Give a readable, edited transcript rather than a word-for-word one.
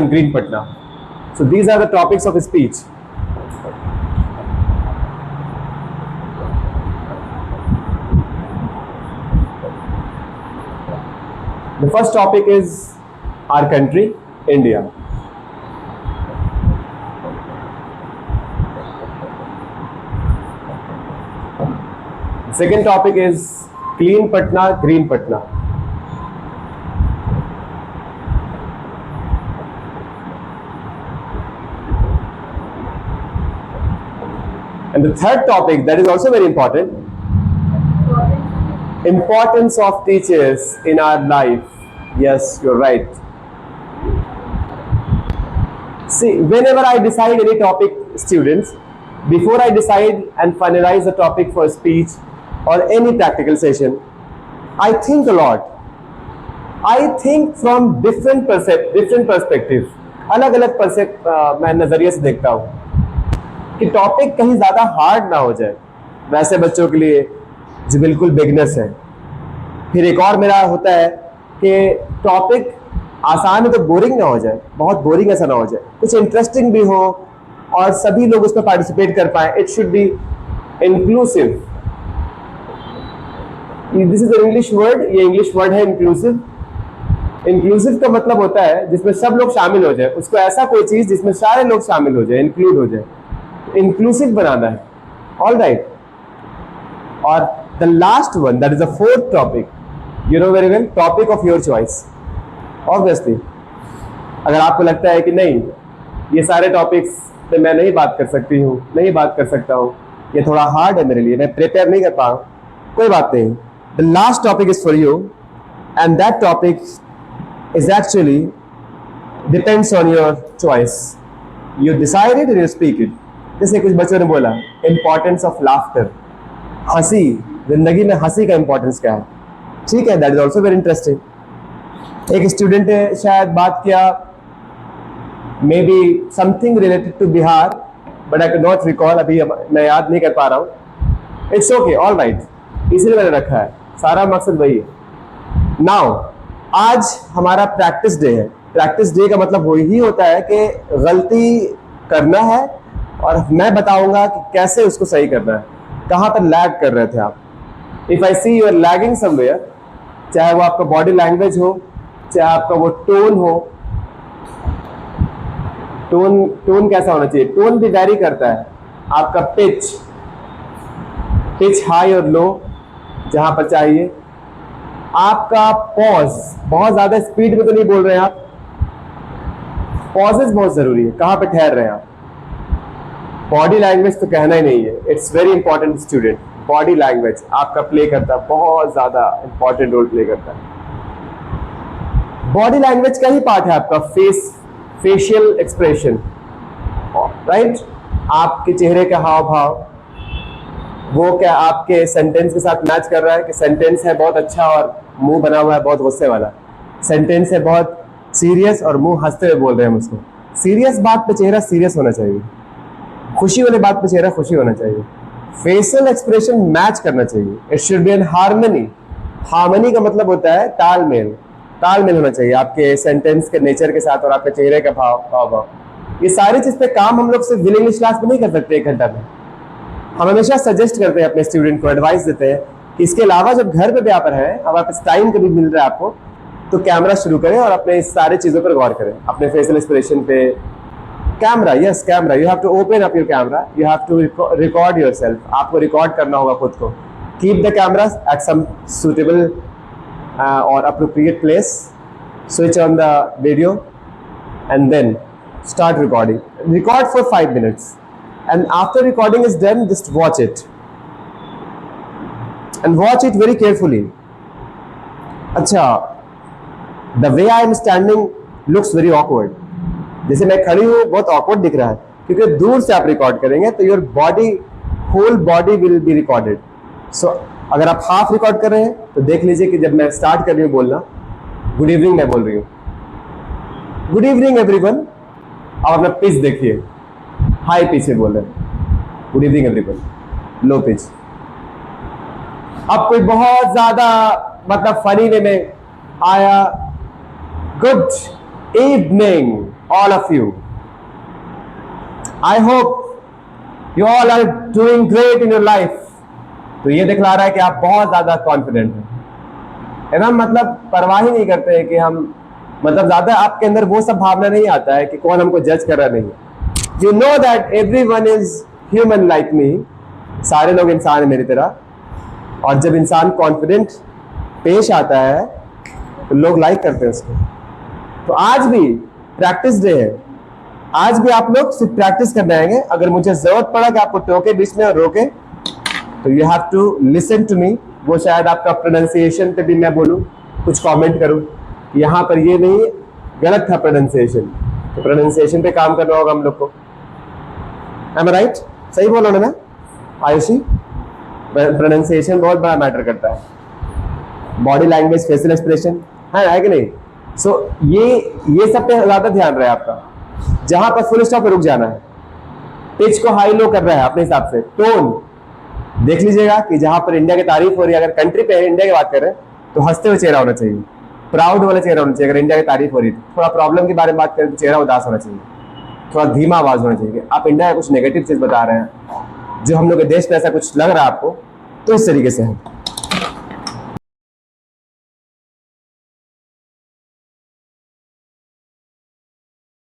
and Green Patna. So these are the topics of speech. The first topic is our country, India. The second topic is Clean Patna, Green Patna. And the third topic, that is also very important, importance of teachers in our life. Yes, you're right. See, whenever I decide any topic, students, before I decide and finalize the topic for speech or any practical session, I think a lot. I think from different perspective. अलग अलग मैं नजरिए से देखता हूँ कि topic कहीं ज्यादा हार्ड ना हो जाए वैसे बच्चों के लिए जो बिल्कुल बिगनर्स हैं। फिर एक और मेरा होता है कि टॉपिक आसान है तो बोरिंग ना हो जाए, बहुत बोरिंग ऐसा ना हो जाए, कुछ इंटरेस्टिंग भी हो और सभी लोग उसमें पार्टिसिपेट कर पाए। It should B inclusive. This is an English word, ये इंग्लिश वर्ड है इंक्लूसिव। इंक्लूसिव का मतलब होता है जिसमें सब लोग शामिल हो जाए, उसको ऐसा कोई चीज जिसमें सारे लोग शामिल हो जाए, इंक्लूड हो जाए, इंक्लूसिव बनाना है। All right. और the last one, that is the fourth topic, you know very well, topic of your choice. Obviously अगर आपको लगता है कि नहीं ये सारे टॉपिक्स पे मैं नहीं बात कर सकती हूँ, नहीं बात कर सकता हूँ, ये थोड़ा हार्ड है मेरे लिए, मैं प्रिपेयर नहीं कर पा रहा हूँ, कोई बात नहीं। The last topic is for you and that topic is actually depends on your choice. You decide it and you speak it. जैसे कुछ बच्चों ने बोला इंपॉर्टेंस ऑफ लाफ्टर, हंसी, जिंदगी में हंसी का इंपॉर्टेंस क्या है। ठीक है, that is also very interesting. एक स्टूडेंट ने शायद बात किया may be something related to Bihar, but I can not recall, अभी मैं याद नहीं कर पा रहा हूँ। इट्स ओके, ऑल राइट, इसलिए मैंने रखा है, सारा मकसद वही है। नाउ आज हमारा प्रैक्टिस डे है। प्रैक्टिस डे का मतलब वही होता है कि गलती करना है और मैं बताऊंगा कि कैसे उसको सही करना है, कहाँ पर लैग कर रहे थे आप। If I see you are lagging somewhere, चाहे वो आपका बॉडी लैंग्वेज हो, चाहे आपका वो टोन हो, टोन कैसा होना चाहिए, टोन भी वैरी करता है। आपका पिच हाई और लो जहां पर चाहिए, आपका पॉज, बहुत ज्यादा स्पीड में तो नहीं बोल रहे हैं आप, पॉजेस बहुत जरूरी है, कहां पे ठहर रहे हैं आप। बॉडी लैंग्वेज तो कहना ही नहीं है, it's very important student. Body language आपका प्ले करता है, बहुत ज्यादा इंपॉर्टेंट रोल प्ले करता है। बॉडी लैंग्वेज का ही पार्ट है आपका फेशियल एक्सप्रेशन, राइट। आपके चेहरे का हाव भाव, वो क्या आपके सेंटेंस के साथ मैच कर रहा है कि सेंटेंस है बहुत अच्छा और मुंह बना हुआ है बहुत गुस्से वाला, सेंटेंस है बहुत सीरियस और मुंह हंसते हुए बोल रहे हैं उसको। सीरियस बात पे चेहरा सीरियस होना चाहिए, खुशी वाली बात पे चेहरा खुशी होना चाहिए, फेशियल एक्सप्रेशन मैच करना चाहिए। It should be an harmony. Harmony का मतलब होता है तालमेल, तालमेल होना चाहिए आपके सेंटेंस के नेचर के साथ और आपके चेहरे का भाव। ये सारी चीज पे काम हम लोग सिर्फ विल इंग्लिश क्लास में नहीं कर सकते 1 घंटा में। हम हमेशा सजेस्ट करते हैं अपने स्टूडेंट को, एडवाइस देते हैं कि इसके अलावा जब घर पे भी आप हैं, अब आप टाइम कभी मिल रहा है आपको, तो कैमरा शुरू करें और अपने इस सारी चीजों पर गौर करें, अपने फेशियल एक्सप्रेशन पे। Camera, yes camera, you have to open up your camera, you have to record yourself, आपको रिकॉर्ड करना होगा खुद को। Keep the camera at some suitable और appropriate place, switch on the video and then start recording. Record for 5 minutes and after recording is done, just watch it and watch it very carefully. अच्छा, the way I am standing looks very awkward. जैसे मैं खड़ी हूँ बहुत awkward दिख रहा है, क्योंकि दूर से आप रिकॉर्ड करेंगे तो your body, whole body will be recorded. So अगर आप हाफ रिकॉर्ड कर रहे हैं तो देख लीजिए कि जब मैं स्टार्ट कर रही हूँ बोलना, गुड इवनिंग मैं बोल रही हूँ, गुड इवनिंग एवरीवन, आप अपना पिच देखिए, हाई पिच में बोल रहे हैं, good evening everyone, low pitch. अब कोई बहुत ज्यादा मतलब फनी वे में आया, good evening, all of you. I hope you all are doing great in your life. तो ये दिखला रहा है कि आप बहुत ज्यादा कॉन्फिडेंट हैं, एकदम मतलब परवाह ही नहीं करते हैं कि हम, मतलब ज्यादा आपके अंदर वो सब भावना नहीं आता है कि कौन हमको जज कर रहा नहीं है. You know that everyone is human like me. सारे लोग इंसान हैं मेरी तरह. और जब इंसान कॉन्फिडेंट पेश आता है तो लोग लाइक करते हैं उसको. तो आज भी प्रैक्टिस डे है. आज भी आप लोग सिर्फ प्रैक्टिस करने आएंगे. अगर मुझे जरूरत पड़ा कि आपको टोके बीच में और रोके, तो you have to listen to me. वो शायद आपका प्रोनाउंसिएशन पे भी मैं बोलूं, कुछ कमेंट करूं, यहाँ पर ये नहीं, गलत था प्रोनाउंसिएशन, तो प्रोनाउंसिएशन पे काम करना होगा हम लोग को. एम आई राइट? सही बोला ना मैं आयुषी? प्रोनाउंसिएशन बहुत बड़ा मैटर करता है. बॉडी लैंग्वेज, फेशियल एक्सप्रेशन है कि नहीं? सो ये सब पे ज्यादा ध्यान रहे आपका. जहां पर फुल स्टॉप पे रुक जाना है. पिच को हाई लो कर रहा है अपने हिसाब से. टोन देख लीजिएगा कि जहां पर इंडिया की तारीफ हो रही है, अगर कंट्री पे इंडिया की बात कर रहे हैं तो हंसते हुए चेहरा होना चाहिए, प्राउड वाला चेहरा होना चाहिए. अगर इंडिया की तारीफ हो रही है, थोड़ा प्रॉब्लम के बारे में बात करें तो चेहरा उदास होना चाहिए, थोड़ा धीमा आवाज होना चाहिए. आप इंडिया का कुछ नेगेटिव चीज बता रहे हैं, जो हम लोग के देश में ऐसा कुछ लग रहा है आपको, तो इस तरीके से है.